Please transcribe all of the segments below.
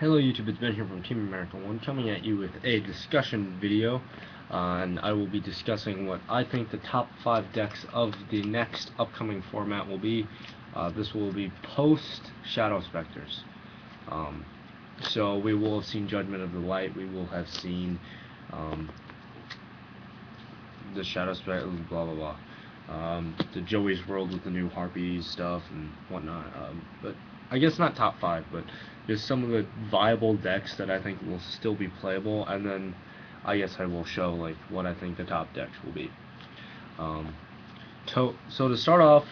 Hello YouTube, it's Ben here from Team America 1 coming at you with a discussion video, and I will be discussing what I think the top 5 decks of the next upcoming format will be. This will be post Shadow Specters. So we will have seen Judgment of the Light, we will have seen the Shadow Specters, blah blah blah. The Joey's World with the new Harpies stuff and whatnot. But I guess not top 5, but just some of the viable decks that I think will still be playable, and then I guess I will show like what I think the top decks will be. So to start off,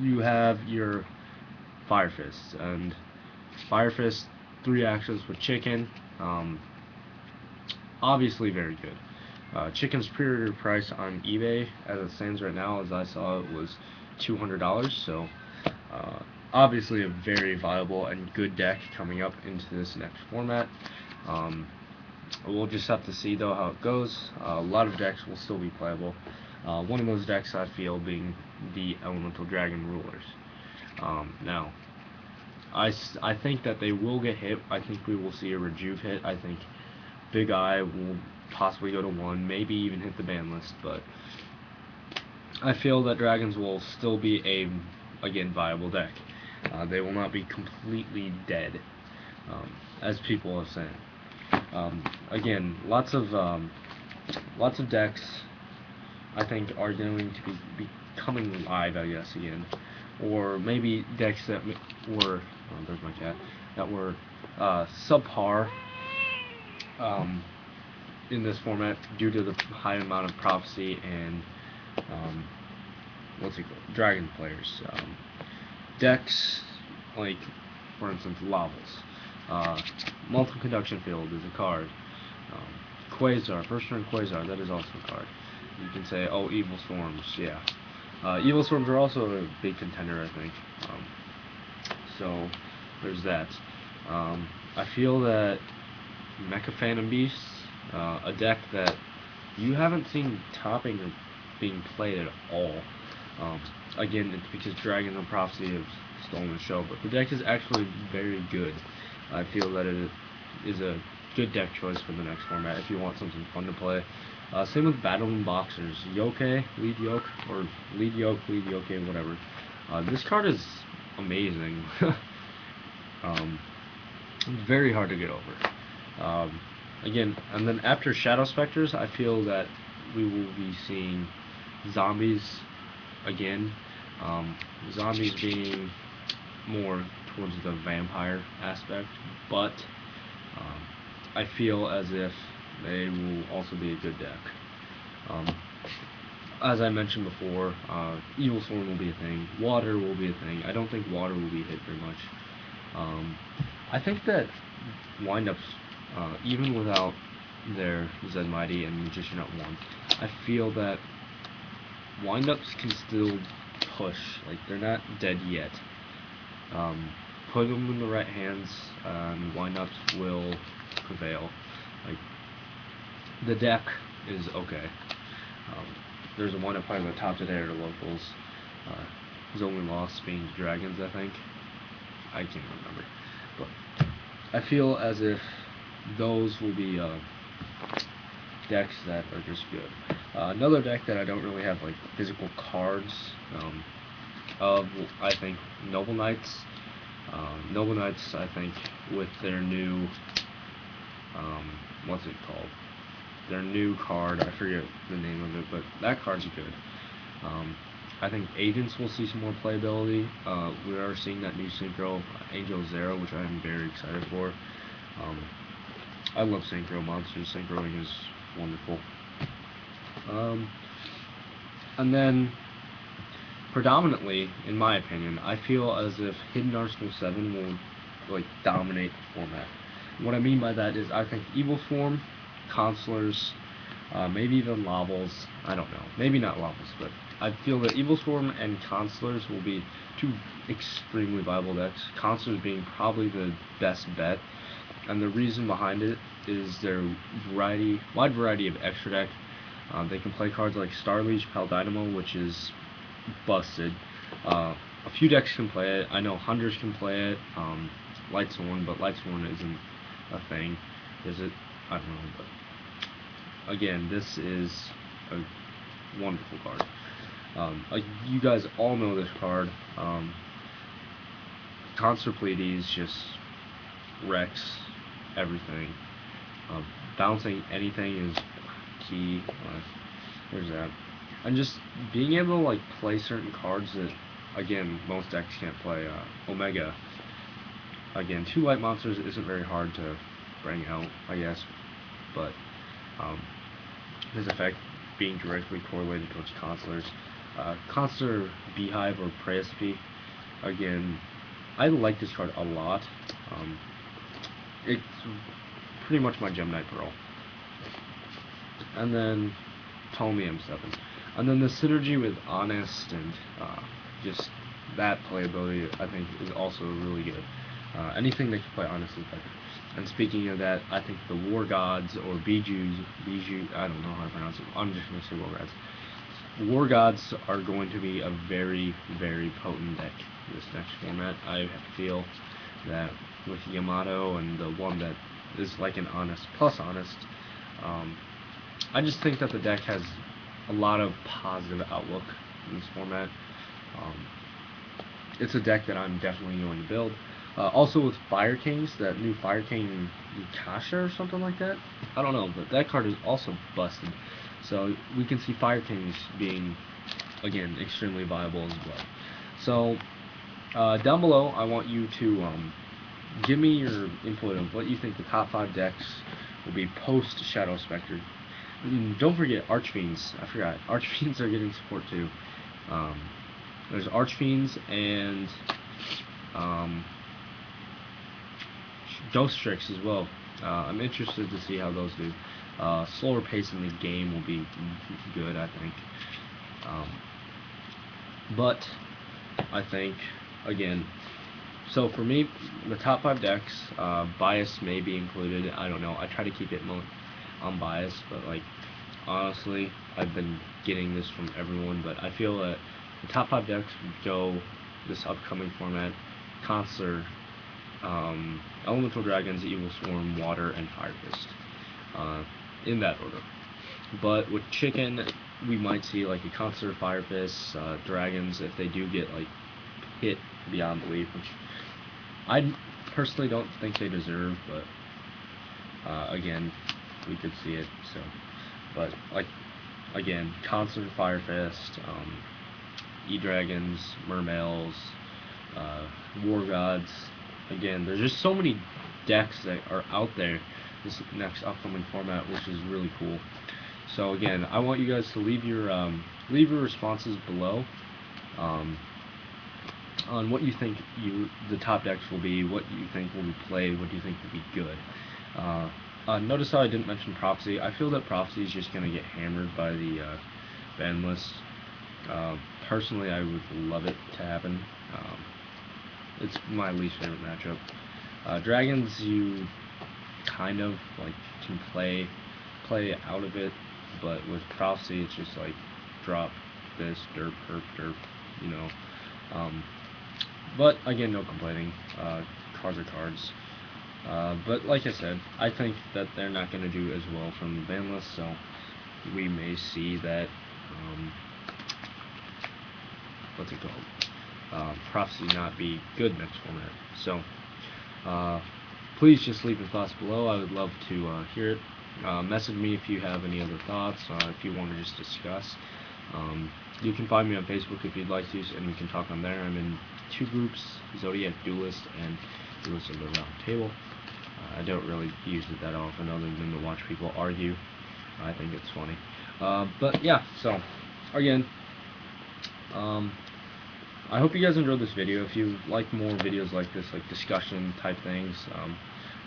you have your Fire Fist, and Fire Fist 3 actions with Chicken. Obviously very good. Chicken's pre-order price on eBay, as it stands right now, as I saw it, was $200. So obviously a very viable and good deck coming up into this next format. We'll just have to see though how it goes. A lot of decks will still be playable. One of those decks I feel being the Elemental Dragon Rulers. Now, I think that they will get hit. I think we will see a Rejuve hit. I think Big Eye will possibly go to 1, maybe even hit the ban list, but I feel that Dragons will still be a, again, viable deck. They will not be completely dead, as people are saying. Again, lots of decks I think are going to be becoming live, I guess, again, or maybe decks that were, oh, there's my cat, that were subpar in this format due to the high amount of prophecy and what's it called? Dragon players. Decks like, for instance, Lavals. Multiple Conduction Field is a card. Quasar, first turn Quasar, that is also a card. You can say, oh, evilswarms, yeah. Evilswarms are also a big contender, I think. So there's that. I feel that Mecha Phantom Beasts, a deck that you haven't seen topping or being played at all. Again, it's because Dragons and Prophecy have stolen the show, but the deck is actually very good. I feel that it is a good deck choice for the next format if you want something fun to play. Same with Battlin Boxers. Yoke, lead yoke, or lead yoke, whatever. This card is amazing. Very hard to get over. Again, and then after Shadow Specters, I feel that we will be seeing zombies again. Zombies being more towards the vampire aspect, but I feel as if they will also be a good deck. As I mentioned before, Evilswarm will be a thing. Water will be a thing. I don't think water will be hit very much. I think that windups, even without their Zed Mighty and Magician at 1, I feel that windups can still push. Like, they're not dead yet. Put them in the right hands, and windups will prevail. Like, the deck is okay. There's a windup playing on the top today at the locals. His only loss being Dragons, I think. I can't remember. But I feel as if those will be decks that are just good. Another deck that I don't really have like physical cards of, I think, Noble Knights. Noble Knights, I think, with their new what's it called? Their new card, I forget the name of it, but that card's good. I think Agents will see some more playability. We are seeing that new synchro, Angel Zero, which I am very excited for. I love synchro monsters. Synchroing is wonderful. And then, predominantly, in my opinion, I feel as if Hidden Arsenal 7 will like dominate the format. What I mean by that is I think Evilswarm, Constellars, maybe even Lavals, I don't know, maybe not Lavals, but I feel that Evilswarm and Constellars will be two extremely viable decks, Constellars being probably the best bet, and the reason behind it is their wide variety of extra deck. They can play cards like Starliege Dynamo, which is busted. A few decks can play it. I know Hunters can play it. Lightsworn, but Lightsworn isn't a thing, is it? I don't know, but again, this is a wonderful card. You guys all know this card. Constellar just wrecks everything. Bouncing anything is key. Where's that? And just being able to like play certain cards that, again, most decks can't play. Omega. Again, 2 light monsters isn't very hard to bring out, I guess, but his effect being directly correlated towards Constellars. Constellar Beehive or Praespice. Again, I like this card a lot. It's pretty much my Gem Knight Pearl. And then Ptolemy M7. And then the synergy with Honest and just that playability, I think, is also really good. Anything that can play Honest is better. And speaking of that, I think the War Gods or Bijou, I don't know how to pronounce it. I'm just going to say War Gods. War Gods are going to be a very, very potent deck this next format. I feel that with Yamato and the one that is like an Honest plus Honest, I just think that the deck has a lot of positive outlook in this format. It's a deck that I'm definitely going to build. Also with Fire Kings, that new Fire King Kasha or something like that. I don't know, but that card is also busted. So we can see Fire Kings being, again, extremely viable as well. So down below, I want you to give me your input of what you think the top 5 decks will be post Shadow Spectre. And don't forget Archfiends. I forgot. Archfiends are getting support too. There's Archfiends and Ghostricks as well. I'm interested to see how those do. Slower pace in the game will be good, I think. But I think, again, so for me, the top 5 decks, bias may be included. I don't know. I try to keep it unbiased, but like honestly, I've been getting this from everyone. But I feel that the top 5 decks would go this upcoming format: Constellar, Elemental Dragons, Evilswarm, Water, and Fire Fist, in that order. But with Chicken, we might see like a Constellar, Fire Fist, Dragons if they do get like hit beyond belief, which I personally don't think they deserve, but again, we could see it. So, but like again, Constellar, Fire Fist, E-Dragons, Mermails, War Gods. Again, there's just so many decks that are out there this next upcoming format, which is really cool. So again, I want you guys to leave your responses below on what you think the top decks will be, what you think will be played, what do you think will be good. Notice how I didn't mention Prophecy. I feel that Prophecy is just going to get hammered by the ban list. Personally, I would love it to happen. It's my least favorite matchup. Dragons, you kind of like can play out of it, but with Prophecy, it's just like drop this, derp, herp, derp, you know. But again, no complaining. Cards are cards. But like I said, I think that they're not going to do as well from the ban list, so we may see that. What's it called? Prophecy not be good next format. So please just leave your thoughts below. I would love to hear it. Message me if you have any other thoughts, if you want to just discuss. You can find me on Facebook if you'd like to, and we can talk on there. I'm in 2 groups, Zodiac Duelist and Duelist of the Round Table. I don't really use it that often other than to watch people argue. I think it's funny. But yeah, so again, I hope you guys enjoyed this video. If you like more videos like this, like discussion type things,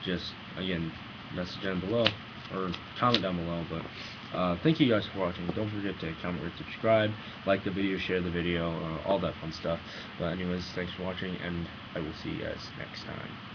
just again, message down below or comment down below. But thank you guys for watching. Don't forget to comment, rate, subscribe, like the video, share the video, all that fun stuff. But anyways, thanks for watching, and I will see you guys next time.